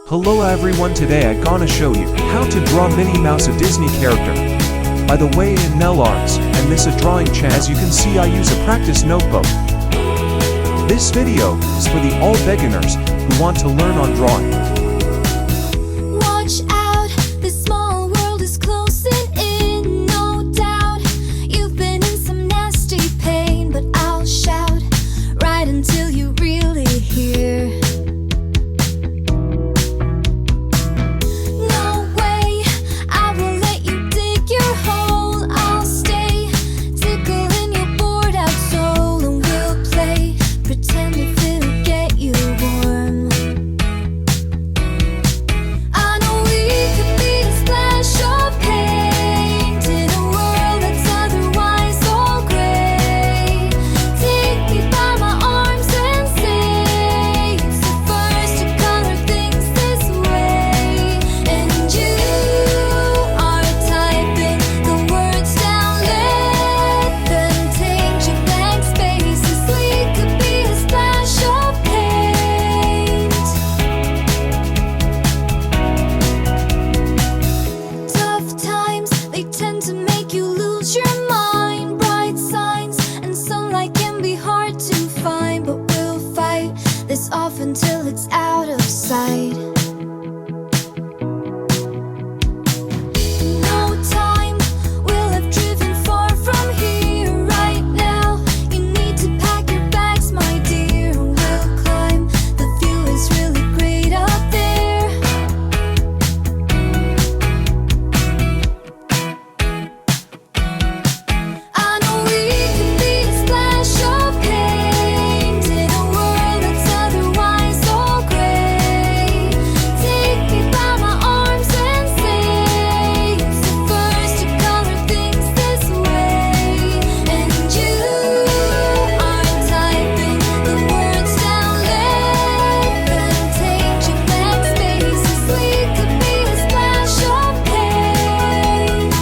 Hello everyone, today I'm gonna show you how to draw Minnie Mouse, a Disney character. By the way, in Nell Arts, and this a drawing channel. As you can see, I use a practice notebook. This video is for the all beginners who want to learn on drawing. Watch out, this small world is closing in, no doubt. You've been in some nasty pain, but I'll shout right until you really hear. Off until it's out of sight. No time, we'll have driven far from here. Right now, you need to pack your bags, my dear. We'll climb, the view is really great up there. I know we could be a splash of paint in a world that's otherwise all gray. Take me by my arms and say it's the first to color things this way. And you are typing the words down, let them take you backspaces. We could be a splash of paint.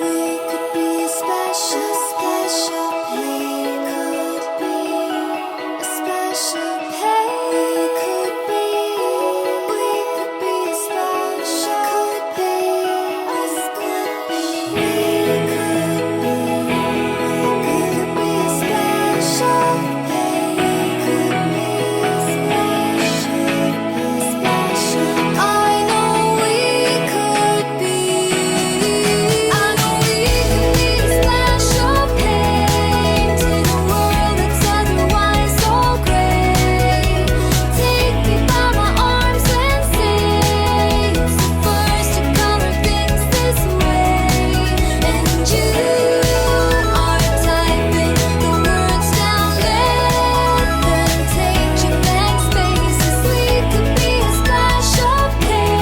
We could be a splash of paint. Could be a splash of paint. Could be. We could be a splash. Could be. Us could be. We could be a splash of paint. Could be a splash of. I know we could be. I know we could be a splash of paint in a world that's otherwise all gray. Take me by my arms and say it's the first to color things this way. And you are typing the words down, let them take you backspaces. We could be a splash of paint.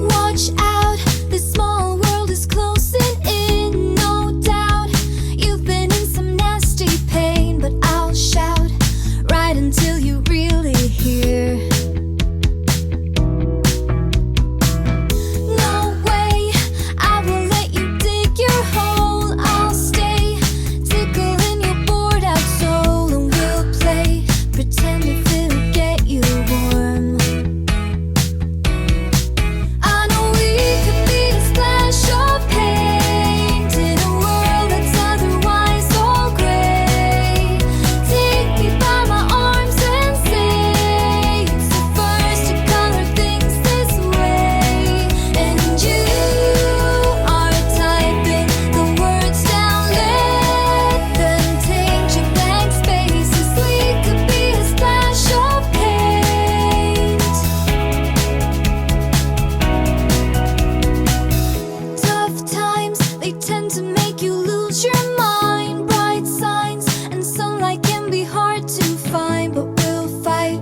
Watch out, this small world is closing in, no doubt. You've been in some nasty pain, but I'll shout right until you really hear. No way, I will let you dig your hole. I'll stay, tickling your bored out soul, and we'll play pretend if it'll get you warm. I know we could be a splash of paint in a world that's otherwise all gray. Take me by my arms and say it's the first to color things this way. And you are typing the words down, let them take you backspaces. We could be a splash of paint. Tough times, they tend to make you lose your mind. Bright signs and sunlight can be hard to find, but we'll fight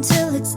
until it's